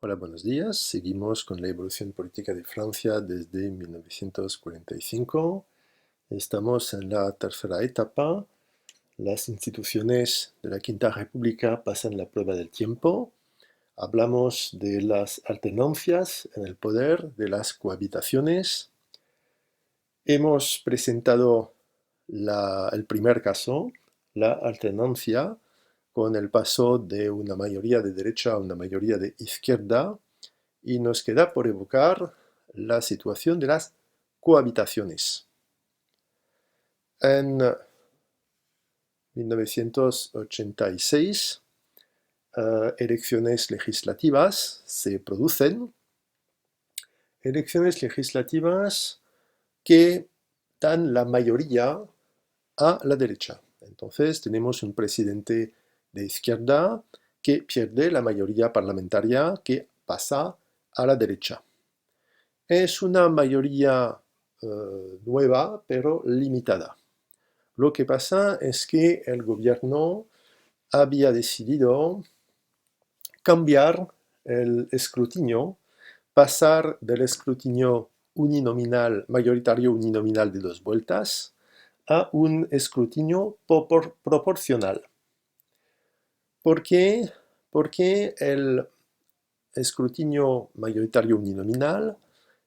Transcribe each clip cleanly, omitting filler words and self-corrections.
Hola, buenos días. Seguimos con la evolución política de Francia desde 1945. Estamos en la tercera etapa. Las instituciones de la Quinta República pasan la prueba del tiempo. Hablamos de las alternancias en el poder, de las cohabitaciones. Hemos presentado el primer caso, la alternancia, con el paso de una mayoría de derecha a una mayoría de izquierda, y nos queda por evocar la situación de las cohabitaciones. En 1986, elecciones legislativas se producen, elecciones legislativas que dan la mayoría a la derecha. Entonces tenemos un presidente de izquierda que pierde la mayoría parlamentaria, que pasa a la derecha. Es una mayoría nueva, pero limitada. Lo que pasa es que el gobierno había decidido cambiar el escrutinio, pasar del escrutinio uninominal, mayoritario uninominal de 2 vueltas, a un escrutinio proporcional. ¿Por qué? Porque el escrutinio mayoritario uninominal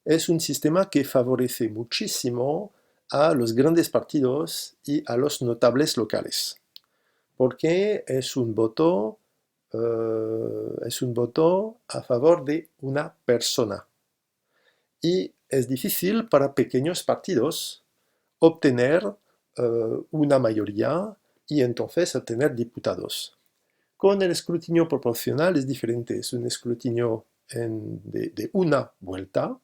es un sistema que favorece muchísimo a los grandes partidos y a los notables locales, porque es un voto a favor de una persona. Y es difícil para pequeños partidos obtener una mayoría y entonces obtener diputados. Con el escrutinio proporcional es diferente, es un escrutinio de una vuelta,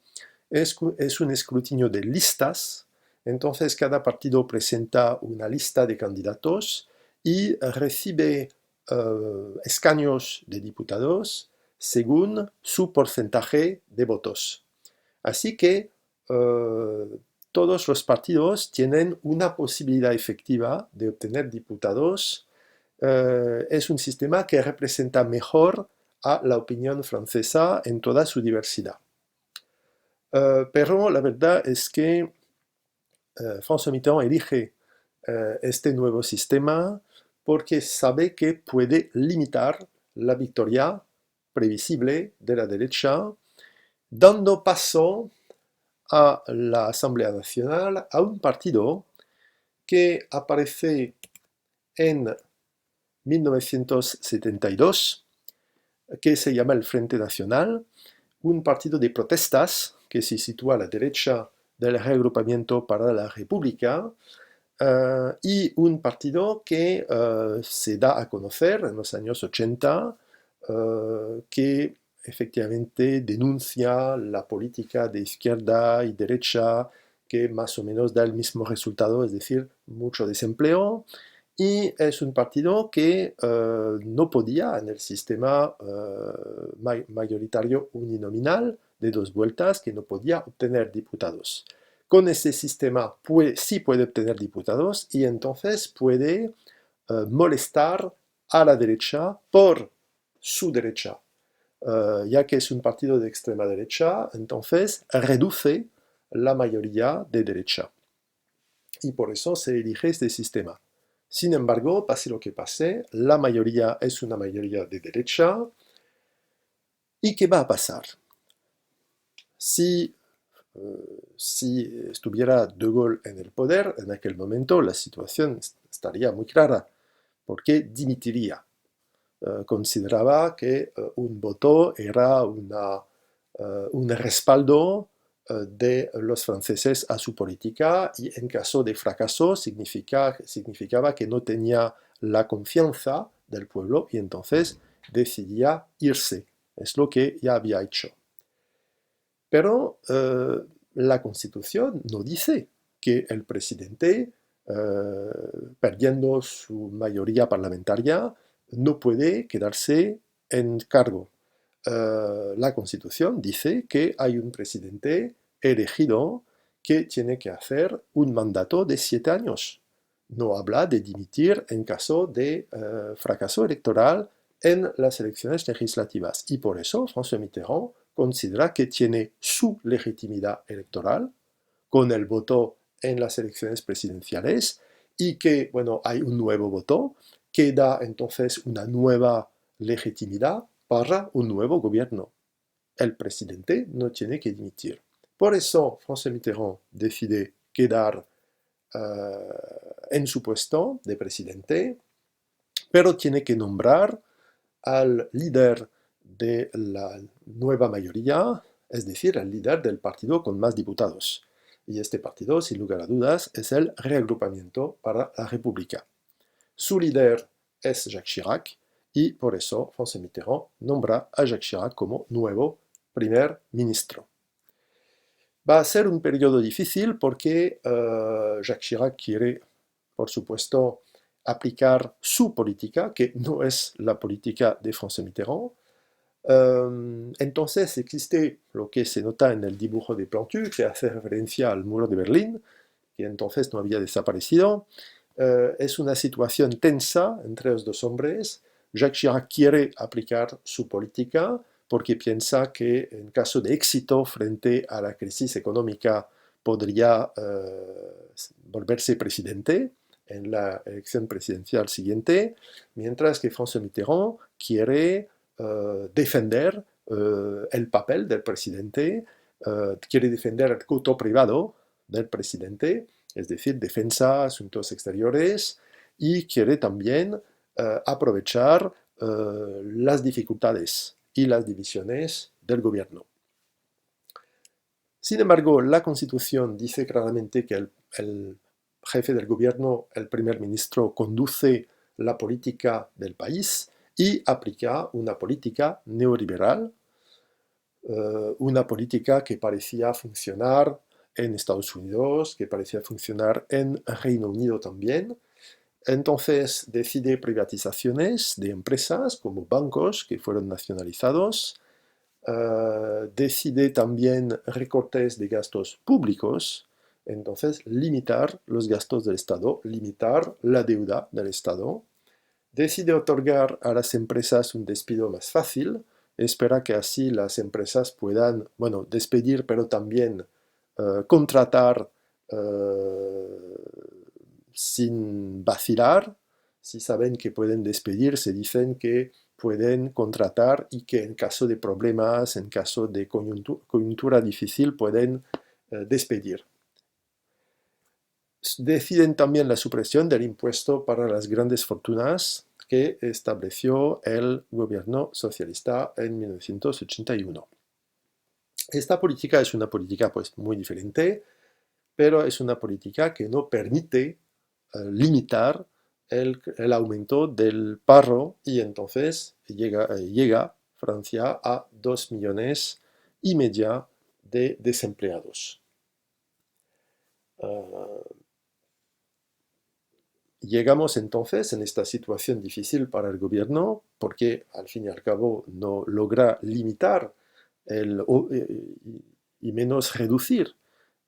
es un escrutinio de listas, entonces cada partido presenta una lista de candidatos y recibe escaños de diputados según su porcentaje de votos. Así que todos los partidos tienen una posibilidad efectiva de obtener diputados. Es un sistema que representa mejor a la opinión francesa en toda su diversidad. Pero la verdad es que François Mitterrand elige este nuevo sistema porque sabe que puede limitar la victoria previsible de la derecha, dando paso a la Asamblea Nacional, a un partido que aparece en 1972, que se llama el Frente Nacional, un partido de protestas que se sitúa a la derecha del Reagrupamiento para la República, y un partido que se da a conocer en los años 80, que efectivamente denuncia la política de izquierda y derecha, que más o menos da el mismo resultado, es decir, mucho desempleo, y es un partido que no podía en el sistema mayoritario uninominal de 2 vueltas, que no podía obtener diputados. Con ese sistema sí puede obtener diputados y entonces puede molestar a la derecha por su derecha. Ya que es un partido de extrema derecha, entonces reduce la mayoría de derecha. Y por eso se elige este sistema. Sin embargo, pase lo que pase, la mayoría es una mayoría de derecha. ¿Y qué va a pasar? Si estuviera De Gaulle en el poder, en aquel momento la situación estaría muy clara, porque dimitiría. Consideraba que un voto era un respaldo de los franceses a su política, y en caso de fracaso significaba que no tenía la confianza del pueblo y entonces decidía irse. Es lo que ya había hecho. Pero la Constitución no dice que el presidente, perdiendo su mayoría parlamentaria, no puede quedarse en cargo. La Constitución dice que hay un presidente elegido que tiene que hacer un mandato de 7 años. No habla de dimitir en caso de fracaso electoral en las elecciones legislativas. Y por eso François Mitterrand considera que tiene su legitimidad electoral con el voto en las elecciones presidenciales y que, bueno, hay un nuevo voto que da entonces una nueva legitimidad para un nuevo gobierno. El presidente no tiene que dimitir. Por eso François Mitterrand decide quedar en su puesto de presidente, pero tiene que nombrar al líder de la nueva mayoría, es decir, el líder del partido con más diputados. Y este partido, sin lugar a dudas, es el Reagrupamiento para la República. Su líder es Jacques Chirac y por eso François Mitterrand nombra a Jacques Chirac como nuevo primer ministro. Va a ser un periodo difícil porque Jacques Chirac quiere, por supuesto, aplicar su política, que no es la política de François Mitterrand. Entonces existe lo que se nota en el dibujo de Plantu, que hace referencia al muro de Berlín, que entonces no había desaparecido. Es una situación tensa entre los dos hombres. Jacques Chirac quiere aplicar su política porque piensa que en caso de éxito frente a la crisis económica podría volverse presidente en la elección presidencial siguiente, mientras que François Mitterrand quiere defender el papel del presidente, quiere defender el culto privado del presidente, es decir, defensa, asuntos exteriores, y quiere también aprovechar las dificultades y las divisiones del gobierno. Sin embargo, la Constitución dice claramente que el jefe del gobierno, el primer ministro, conduce la política del país y aplica una política neoliberal, una política que parecía funcionar en Estados Unidos, que parecía funcionar en Reino Unido también. Entonces decide privatizaciones de empresas como bancos que fueron nacionalizados, decide también recortes de gastos públicos, entonces limitar los gastos del Estado, limitar la deuda del Estado, decide otorgar a las empresas un despido más fácil, espera que así las empresas puedan, bueno, despedir, pero también contratar sin vacilar. Si saben que pueden despedir, se dicen que pueden contratar y que en caso de problemas, en caso de coyuntura difícil, pueden despedir. Deciden también la supresión del impuesto para las grandes fortunas que estableció el gobierno socialista en 1981. Esta política es una política pues, muy diferente, pero es una política que no permite limitar el aumento del paro y entonces llega Francia a 2,5 millones de desempleados. Llegamos entonces en esta situación difícil para el gobierno porque al fin y al cabo no logra limitar y menos reducir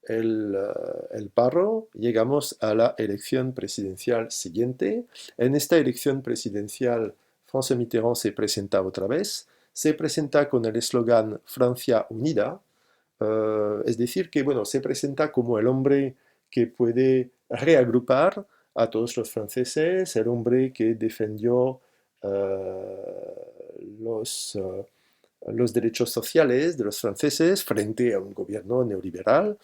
el paro. Llegamos a la elección presidencial siguiente. En esta elección presidencial, François Mitterrand se presenta otra vez. Se presenta con el eslogan Francia Unida, es decir, que bueno, se presenta como el hombre que puede reagrupar a todos los franceses, el hombre que defendió los derechos sociales de los franceses frente a un gobierno neoliberal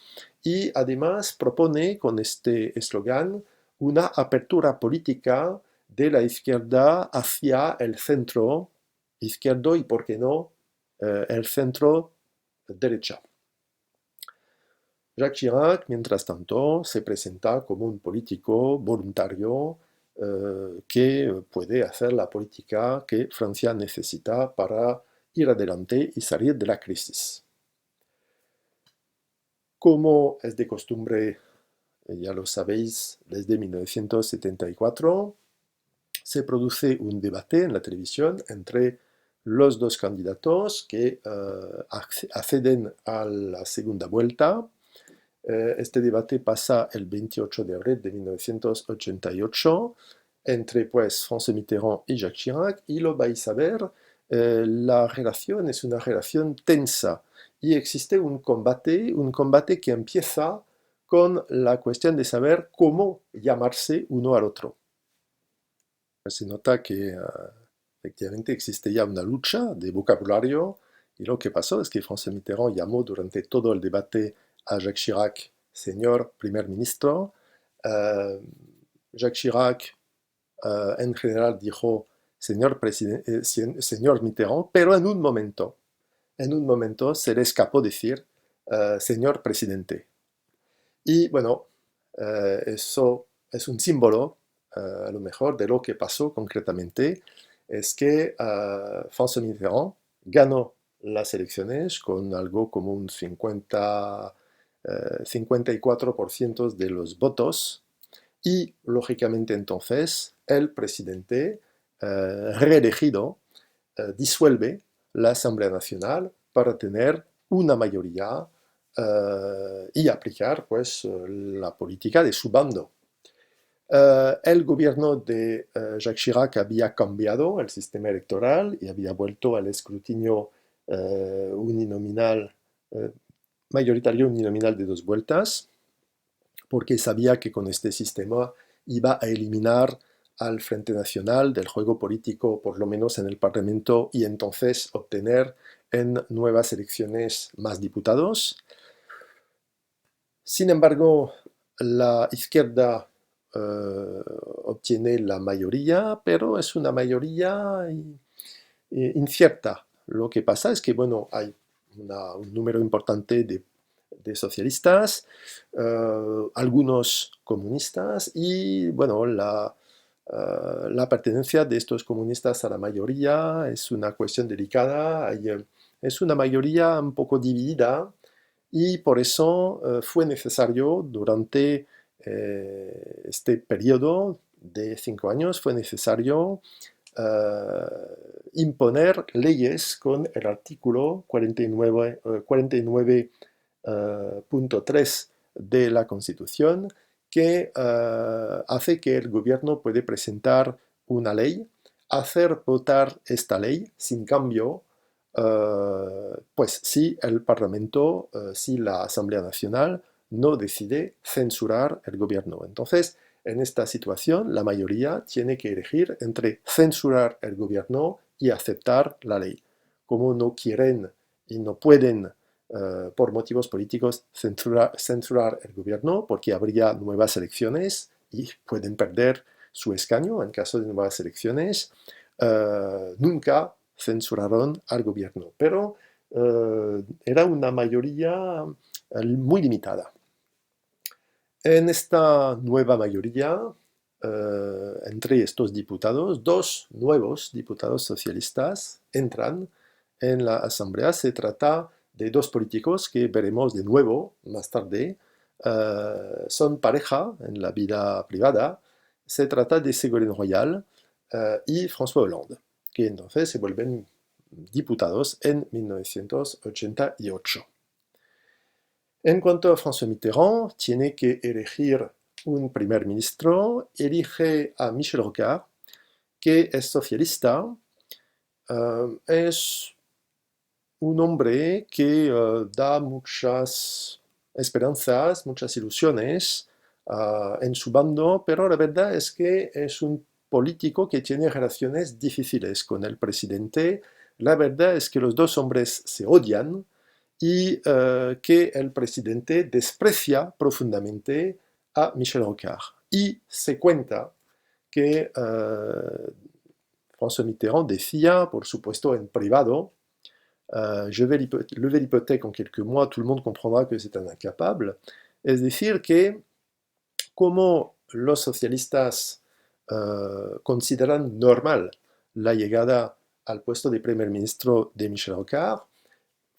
y además propone con este eslogan una apertura política de la izquierda hacia el centro izquierdo y, por qué no, el centro derecha. Jacques Chirac, mientras tanto, se presenta como un político voluntario que puede hacer la política que Francia necesita para ir adelante y salir de la crisis. Como es de costumbre, ya lo sabéis, desde 1974, se produce un debate en la televisión entre los dos candidatos que acceden a la segunda vuelta. Este debate pasa el 28 de abril de 1988. entre pues François Mitterrand y Jacques Chirac, y lo vais a ver, la relación es una relación tensa y existe un combate que empieza con la cuestión de saber cómo llamarse uno al otro. Se nota que efectivamente existe ya una lucha de vocabulario y lo que pasó es que François Mitterrand llamó durante todo el debate a Jacques Chirac señor primer ministro. Jacques Chirac en general dijo señor Mitterrand, pero en un momento se le escapó decir señor presidente. Y bueno, eso es un símbolo, a lo mejor, de lo que pasó concretamente, es que François Mitterrand ganó las elecciones con algo como un 54% de los votos, y lógicamente entonces el presidente reelegido disuelve la Asamblea Nacional para tener una mayoría y aplicar pues, la política de su bando. El gobierno de Jacques Chirac había cambiado el sistema electoral y había vuelto al escrutinio uninominal, mayoritario uninominal de 2 vueltas, porque sabía que con este sistema iba a eliminar al Frente Nacional del juego político, por lo menos en el Parlamento, y entonces obtener en nuevas elecciones más diputados. Sin embargo, la izquierda obtiene la mayoría, pero es una mayoría incierta. Lo que pasa es que, bueno, hay un número importante de socialistas, algunos comunistas, y bueno, la pertenencia de estos comunistas a la mayoría es una cuestión delicada, es una mayoría un poco dividida, y por eso fue necesario durante este periodo de 5 años, fue necesario imponer leyes con el artículo 49.3 de la Constitución, que hace que el gobierno puede presentar una ley, hacer votar esta ley sin cambio, pues si el Parlamento, si la Asamblea Nacional no decide censurar el gobierno. Entonces, en esta situación, la mayoría tiene que elegir entre censurar el gobierno y aceptar la ley. Como no quieren y no pueden, por motivos políticos, censurar el gobierno, porque habría nuevas elecciones y pueden perder su escaño en caso de nuevas elecciones, nunca censuraron al gobierno. Pero era una mayoría muy limitada. En esta nueva mayoría, entre estos diputados, 2 nuevos diputados socialistas entran en la Asamblea. Se trata de 2 políticos que veremos de nuevo más tarde. Son pareja en la vida privada. Se trata de Ségolène Royal y François Hollande, que entonces se vuelven diputados en 1988. En cuanto a François Mitterrand, tiene que elegir un primer ministro, elige a Michel Rocard, que es socialista, es un hombre que da muchas esperanzas, muchas ilusiones en su bando, pero la verdad es que es un político que tiene relaciones difíciles con el presidente. La verdad es que los 2 hombres se odian y que el presidente desprecia profundamente a Michel Rocard. Y se cuenta que François Mitterrand decía, por supuesto en privado, je vais lever l'hypothèque en quelques mois, tout le monde comprendra que c'est un incapable. Es decir, que como los socialistas consideran normal la llegada al puesto de primer ministro de Michel Rocard,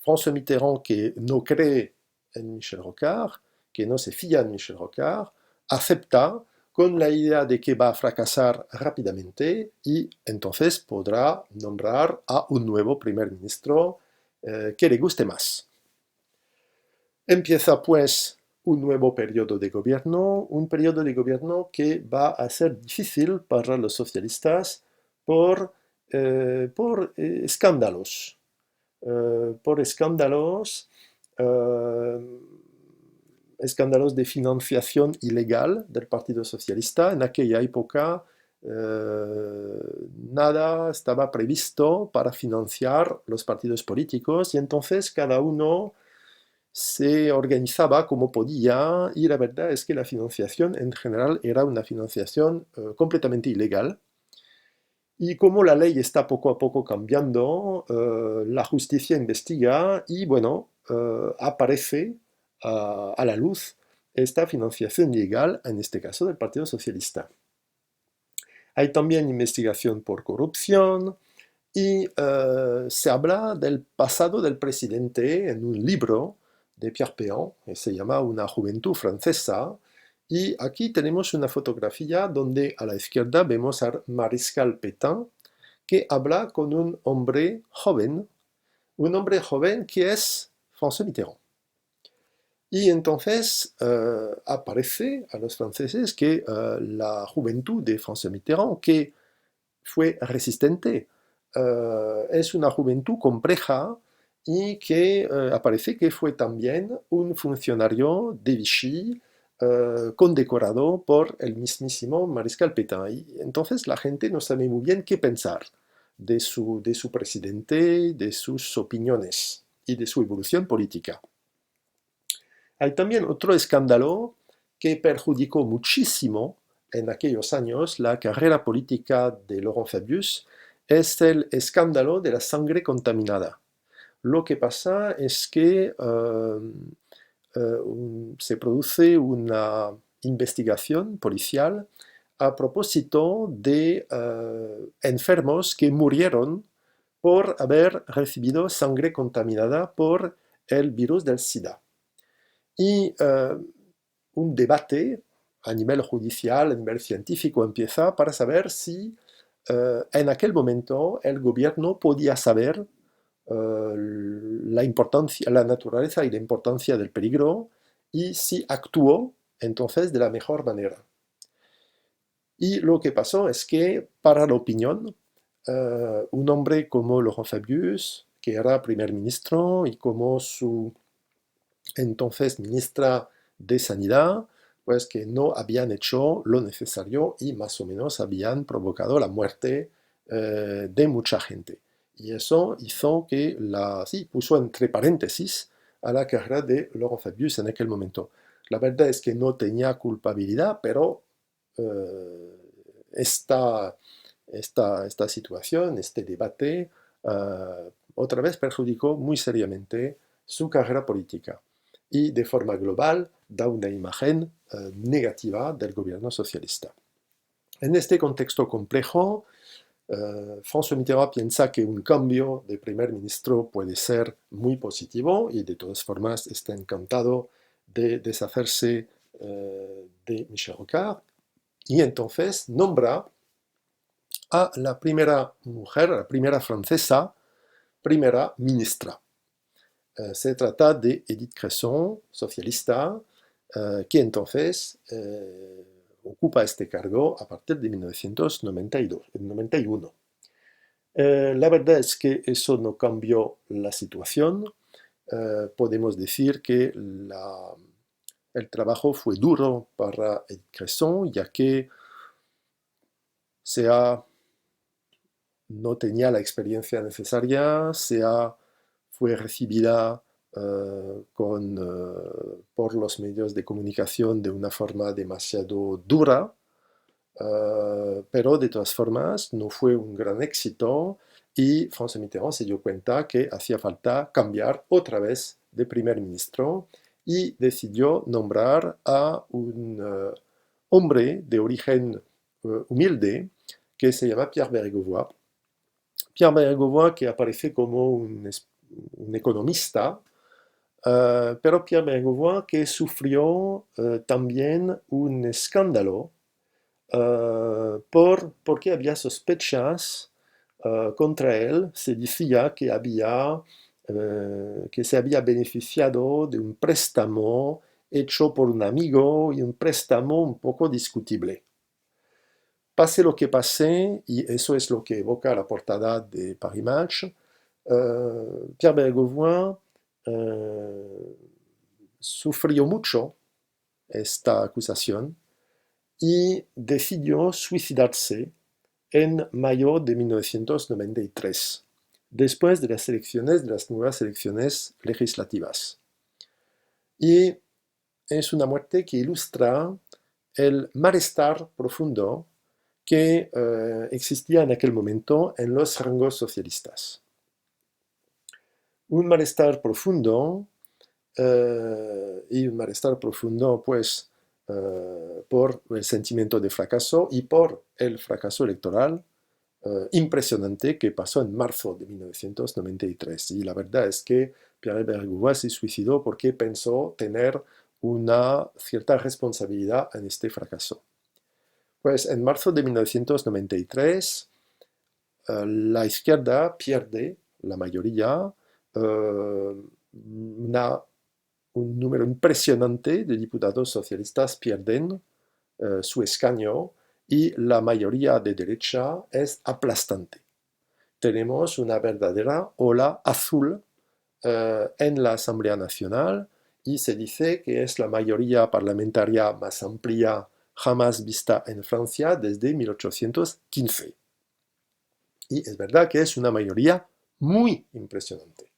François Mitterrand, que no cree en Michel Rocard, que no se fía en Michel Rocard, acepta con la idea de que va a fracasar rápidamente y entonces podrá nombrar a un nuevo primer ministro que le guste más. Empieza pues un nuevo periodo de gobierno, un periodo de gobierno que va a ser difícil para los socialistas por escándalos, eh, escándalos de financiación ilegal del Partido Socialista. En aquella época nada estaba previsto para financiar los partidos políticos y entonces cada uno se organizaba como podía y la verdad es que la financiación en general era una financiación completamente ilegal. Y como la ley está poco a poco cambiando, la justicia investiga y bueno, aparece a la luz esta financiación ilegal, en este caso del Partido Socialista. Hay también investigación por corrupción y se habla del pasado del presidente en un libro de Pierre Péan, que se llama Una juventud francesa. Y aquí tenemos una fotografía donde a la izquierda vemos al mariscal Pétain, que habla con un hombre joven que es François Mitterrand. Y entonces aparece a los franceses que la juventud de François Mitterrand, que fue resistente, es una juventud compleja y que aparece que fue también un funcionario de Vichy condecorado por el mismísimo mariscal Pétain. Y entonces la gente no sabe muy bien qué pensar de su presidente, de sus opiniones y de su evolución política. Hay también otro escándalo que perjudicó muchísimo en aquellos años la carrera política de Laurent Fabius, es el escándalo de la sangre contaminada. Lo que pasa es que se produce una investigación policial a propósito de enfermos que murieron por haber recibido sangre contaminada por el virus del SIDA. Y un debate a nivel judicial, a nivel científico, empieza para saber si en aquel momento el gobierno podía saber la importancia, la naturaleza y la importancia del peligro y si actuó entonces de la mejor manera. Y lo que pasó es que para la opinión, un hombre como Laurent Fabius, que era primer ministro, y como su entonces ministra de Sanidad, pues que no habían hecho lo necesario y más o menos habían provocado la muerte de mucha gente. Y eso hizo que sí, puso entre paréntesis a la carrera de Laurent Fabius en aquel momento. La verdad es que no tenía culpabilidad, pero esta, esta situación, este debate, otra vez perjudicó muy seriamente su carrera política y de forma global da una imagen negativa del gobierno socialista. En este contexto complejo, François Mitterrand piensa que un cambio de primer ministro puede ser muy positivo y de todas formas está encantado de deshacerse de Michel Rocard y entonces nombra a la primera mujer, a la primera francesa, primera ministra. Se trata de Edith Cresson, socialista, que entonces ocupa este cargo a partir de 1991. La verdad es que eso no cambió la situación. Podemos decir que el trabajo fue duro para Edith Cresson, ya que no tenía la experiencia necesaria, fue recibida por los medios de comunicación de una forma demasiado dura, pero de todas formas no fue un gran éxito y François Mitterrand se dio cuenta que hacía falta cambiar otra vez de primer ministro y decidió nombrar a un hombre de origen humilde que se llama Pierre Bérégovoy. Pierre Bérégovoy que aparece como un economista, pero Pierre Bérégovoy que sufrió también un escándalo porque había sospechas contra él. Se decía que se había beneficiado de un préstamo hecho por un amigo y un préstamo un poco discutible. Pase lo que pase, y eso es lo que evoca la portada de Paris Match, Pierre Bergovoin sufrió mucho esta acusación y decidió suicidarse en mayo de 1993, después de las nuevas elecciones legislativas. Y es una muerte que ilustra el malestar profundo que existía en aquel momento en los rangos socialistas. Un malestar profundo y un malestar profundo pues por el sentimiento de fracaso y por el fracaso electoral impresionante que pasó en marzo de 1993. Y la verdad es que Pierre Bergouin se suicidó porque pensó tener una cierta responsabilidad en este fracaso. Pues en marzo de 1993 la izquierda pierde la mayoría, un número impresionante de diputados socialistas pierden su escaño y la mayoría de derecha es aplastante. Tenemos una verdadera ola azul en la Asamblea Nacional y se dice que es la mayoría parlamentaria más amplia jamás vista en Francia desde 1815. Y es verdad que es una mayoría muy impresionante.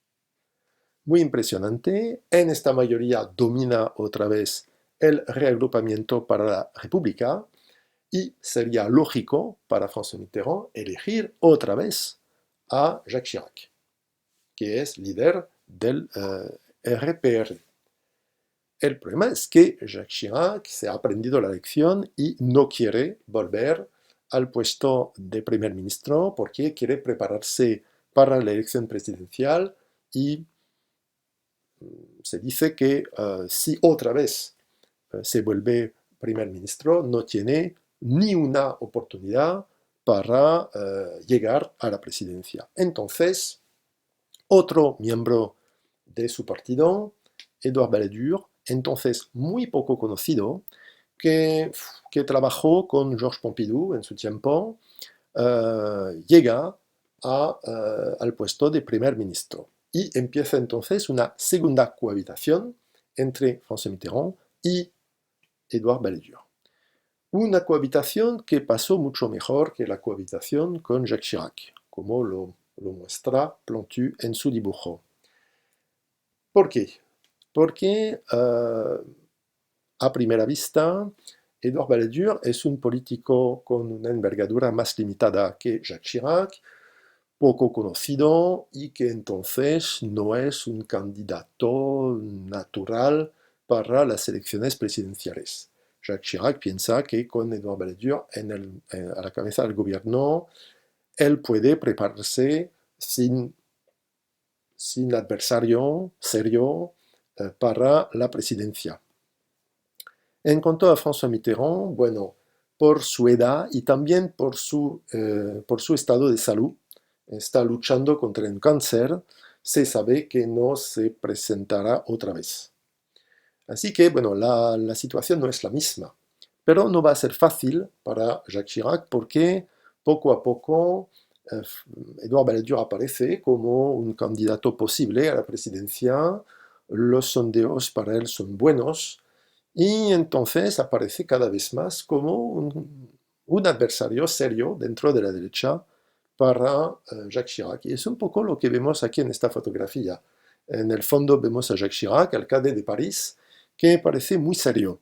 Muy impresionante. En esta mayoría domina otra vez el reagrupamiento para la República y sería lógico para François Mitterrand elegir otra vez a Jacques Chirac, que es líder del RPR. El problema es que Jacques Chirac se ha aprendido la lección y no quiere volver al puesto de primer ministro porque quiere prepararse para la elección presidencial y se dice que si otra vez se vuelve primer ministro, no tiene ni una oportunidad para llegar a la presidencia. Entonces, otro miembro de su partido, Édouard Balladur, entonces muy poco conocido, que trabajó con Georges Pompidou en su tiempo, llega al puesto de primer ministro. Y empieza entonces una segunda cohabitación entre François Mitterrand y Édouard Balladur. Una cohabitación que pasó mucho mejor que la cohabitación con Jacques Chirac, como lo muestra Plantu en su dibujo. ¿Por qué? Porque a primera vista, Édouard Balladur es un político con una envergadura más limitada que Jacques Chirac, poco conocido y que entonces no es un candidato natural para las elecciones presidenciales. Jacques Chirac piensa que con Édouard Balladur a la cabeza del gobierno, él puede prepararse sin adversario serio para la presidencia. En cuanto a François Mitterrand, bueno, por su edad y también por su estado de salud, está luchando contra un cáncer, se sabe que no se presentará otra vez. Así que, bueno, la situación no es la misma, pero no va a ser fácil para Jacques Chirac porque poco a poco Édouard Balladur aparece como un candidato posible a la presidencia, los sondeos para él son buenos, y entonces aparece cada vez más como un adversario serio dentro de la derecha para Jacques Chirac. Y es un poco lo que vemos aquí en esta fotografía. En el fondo vemos a Jacques Chirac, alcalde de París, que parece muy serio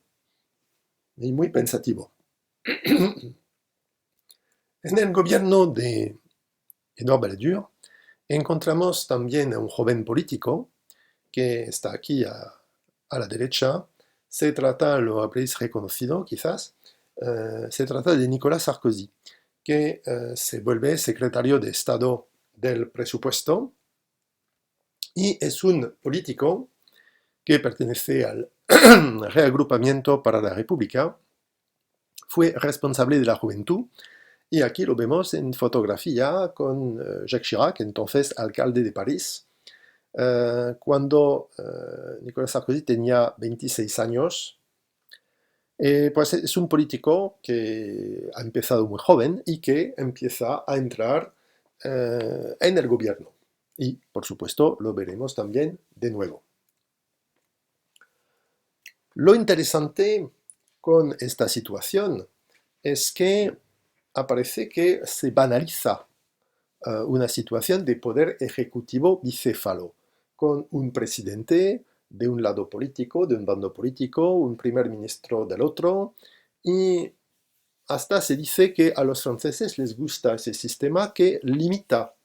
y muy pensativo. En el gobierno de Édouard Balladur encontramos también a un joven político que está aquí a la derecha. Se trata, lo habréis reconocido quizás, se trata de Nicolas Sarkozy, que se vuelve secretario de Estado del presupuesto y es un político que pertenece al reagrupamiento para la República, fue responsable de la juventud y aquí lo vemos en fotografía con Jacques Chirac, entonces alcalde de París, cuando Nicolas Sarkozy tenía 26 años. Pues es un político que ha empezado muy joven y que empieza a entrar en el gobierno. Y, por supuesto, lo veremos también de nuevo. Lo interesante con esta situación es que aparece que se banaliza una situación de poder ejecutivo bicéfalo, con un presidente de un lado político, de un bando político, un primer ministro del otro, y hasta se dice que a los franceses les gusta ese sistema que limita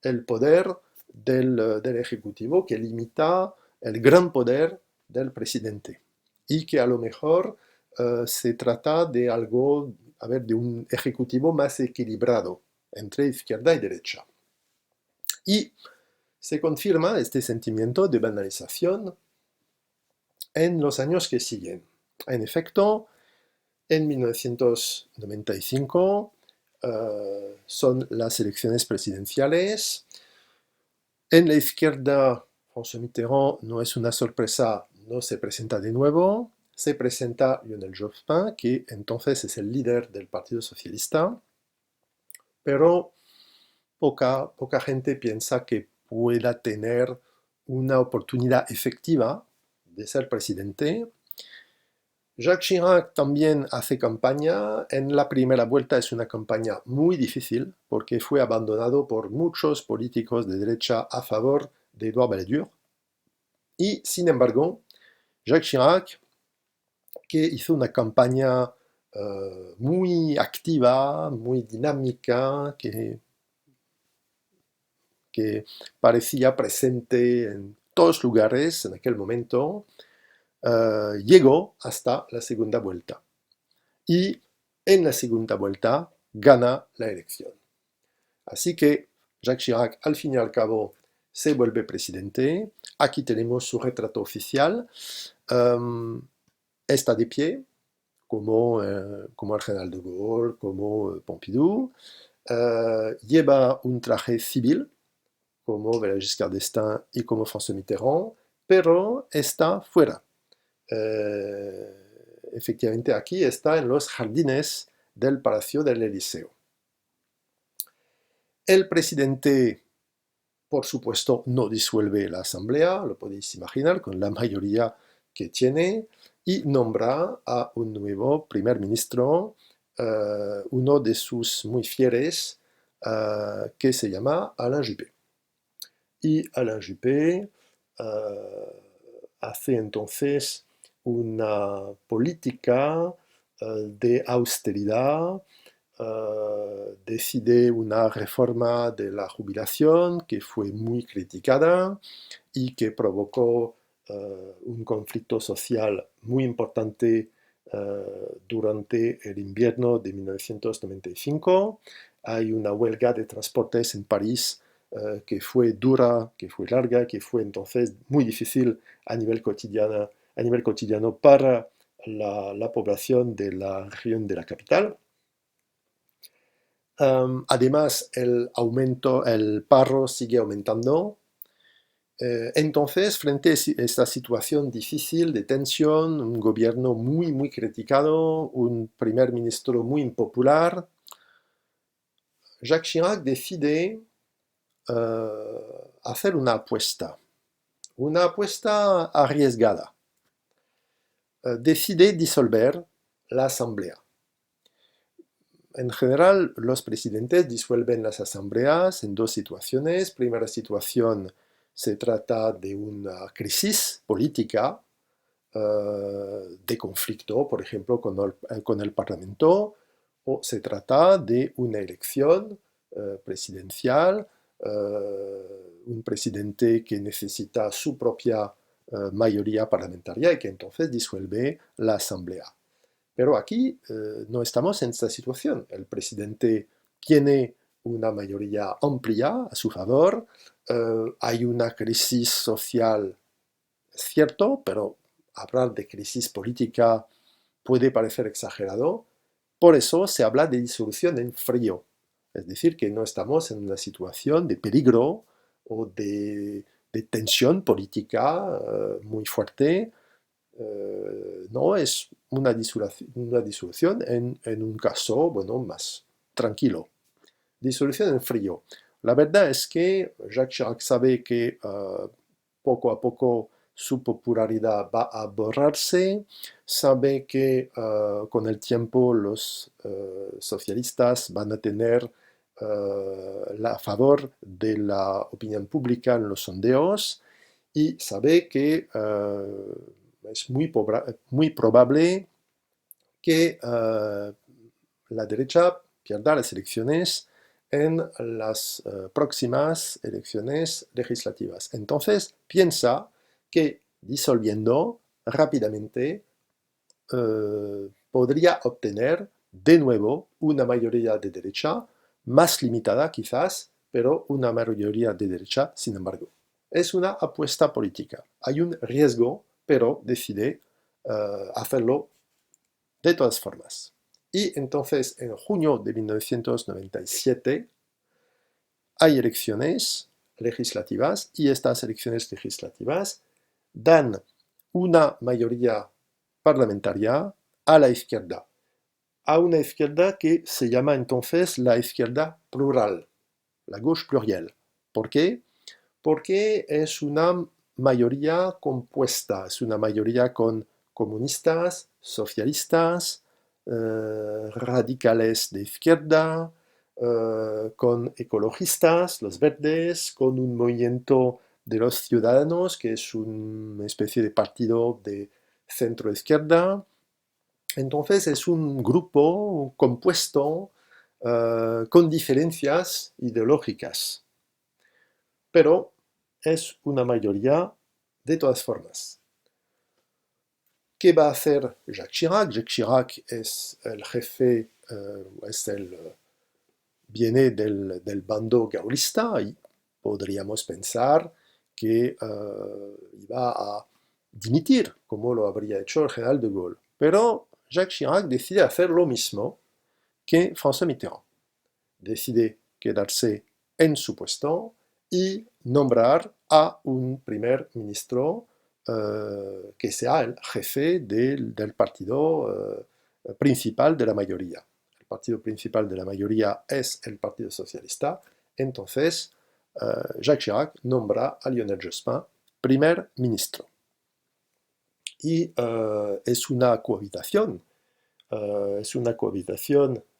el poder del ejecutivo, que limita el gran poder del presidente, y que a lo mejor se trata de algo, a ver, de un ejecutivo más equilibrado entre izquierda y derecha. Y se confirma este sentimiento de banalización en los años que siguen. En efecto, en 1995 son las elecciones presidenciales. En la izquierda, François Mitterrand no es una sorpresa, no se presenta de nuevo. Se presenta Lionel Jospin, que entonces es el líder del Partido Socialista, pero poca gente piensa que pueda tener una oportunidad efectiva de ser presidente. Jacques Chirac también hace campaña. En la primera vuelta es una campaña muy difícil porque fue abandonado por muchos políticos de derecha a favor de Édouard Balladur. Y, sin embargo, Jacques Chirac, que hizo una campaña muy activa, muy dinámica, que parecía presente en todos lugares en aquel momento, llegó hasta la segunda vuelta. Y en la segunda vuelta gana la elección. Así que Jacques Chirac, al fin y al cabo, se vuelve presidente. Aquí tenemos su retrato oficial. Está de pie, como el general de Gaulle, como Pompidou. Lleva un traje civil, como Valéry Giscard d'Estaing y como François Mitterrand, pero está fuera. Efectivamente, aquí está en los jardines del Palacio del Elíseo. El presidente, por supuesto, no disuelve la asamblea, lo podéis imaginar, con la mayoría que tiene, y nombra a un nuevo primer ministro, uno de sus muy fieles, que se llama Alain Juppé. Y Alain Juppé hace entonces una política de austeridad, decide una reforma de la jubilación que fue muy criticada y que provocó un conflicto social muy importante durante el invierno de 1995. Hay una huelga de transportes en París que fue dura, que fue larga, que fue entonces muy difícil a nivel cotidiano para la población de la región de la capital. Además, el paro sigue aumentando. Entonces, frente a esta situación difícil de tensión, un gobierno muy criticado, un primer ministro muy impopular, Jacques Chirac decide hacer una apuesta arriesgada. Decide disolver la asamblea. En general, los presidentes disuelven las asambleas en dos situaciones. Primera situación, se trata de una crisis política, de conflicto, por ejemplo, con el Parlamento, o se trata de una elección presidencial, un presidente que necesita su propia mayoría parlamentaria y que entonces disuelve la asamblea. Pero aquí no estamos en esta situación. El presidente tiene una mayoría amplia a su favor, hay una crisis social, es cierto, pero hablar de crisis política puede parecer exagerado. Por eso se habla de disolución en frío. Es decir, que no estamos en una situación de peligro o de tensión política muy fuerte. No es una disolución en un caso, bueno, más tranquilo. Disolución en frío. La verdad es que Jacques Chirac sabe que poco a poco su popularidad va a borrarse, sabe que con el tiempo los socialistas van a tener a favor de la opinión pública en los sondeos y sabe que es muy probable que la derecha pierda las elecciones en las próximas elecciones legislativas. Entonces piensa que disolviendo rápidamente podría obtener de nuevo una mayoría de derecha, más limitada quizás, pero una mayoría de derecha sin embargo. Es una apuesta política. Hay un riesgo, pero decide hacerlo de todas formas. Y entonces en junio de 1997 hay elecciones legislativas y estas elecciones legislativas dan una mayoría parlamentaria a la izquierda, a una izquierda que se llama entonces la izquierda plural, la gauche pluriel. ¿Por qué? Porque es una mayoría compuesta, es una mayoría con comunistas, socialistas, radicales de izquierda, con ecologistas, los verdes, con un movimiento de los ciudadanos, que es una especie de partido de centro-izquierda. Entonces es un grupo compuesto con diferencias ideológicas, pero es una mayoría de todas formas. ¿Qué va a hacer Jacques Chirac? Jacques Chirac es el jefe, viene del bando gaullista y podríamos pensar que iba a dimitir, como lo habría hecho el general de Gaulle. Pero Jacques Chirac decide hacer lo mismo que François Mitterrand. Decide quedarse en su puesto y nombrar a un primer ministro que sea el jefe del partido principal de la mayoría. El partido principal de la mayoría es el Partido Socialista. Entonces, Jacques Chirac nombra a Lionel Jospin primer ministro. Y es una cohabitación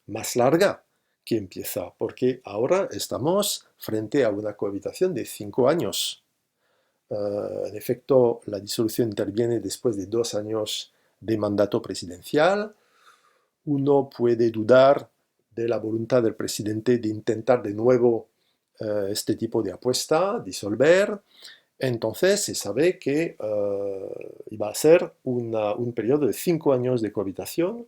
más larga que empieza, porque ahora estamos frente a una cohabitación de 5 años. En efecto, la disolución interviene después de 2 años de mandato presidencial. Uno puede dudar de la voluntad del presidente de intentar de nuevo este tipo de apuesta, disolver. Entonces se sabe que iba a ser un periodo de 5 años de cohabitación,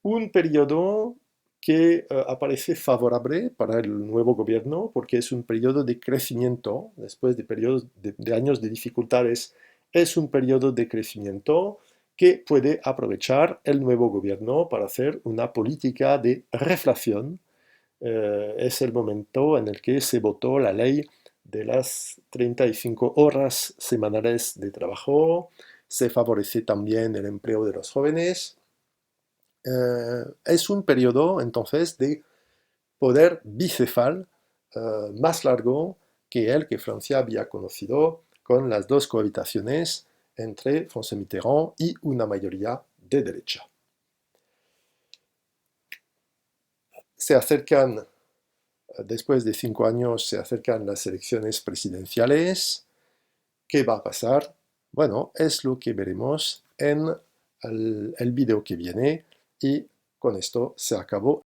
un periodo que aparece favorable para el nuevo gobierno porque es un periodo de crecimiento, después de periodos de años de dificultades, es un periodo de crecimiento que puede aprovechar el nuevo gobierno para hacer una política de reflación. Es el momento en el que se votó la ley de las 35 horas semanales de trabajo, se favorece también el empleo de los jóvenes. Es un periodo entonces de poder bicefal más largo que el que Francia había conocido con las dos cohabitaciones entre François Mitterrand y una mayoría de derecha. Se acercan, después de 5 años, se acercan las elecciones presidenciales. ¿Qué va a pasar? Bueno, es lo que veremos en el video que viene y con esto se acabó.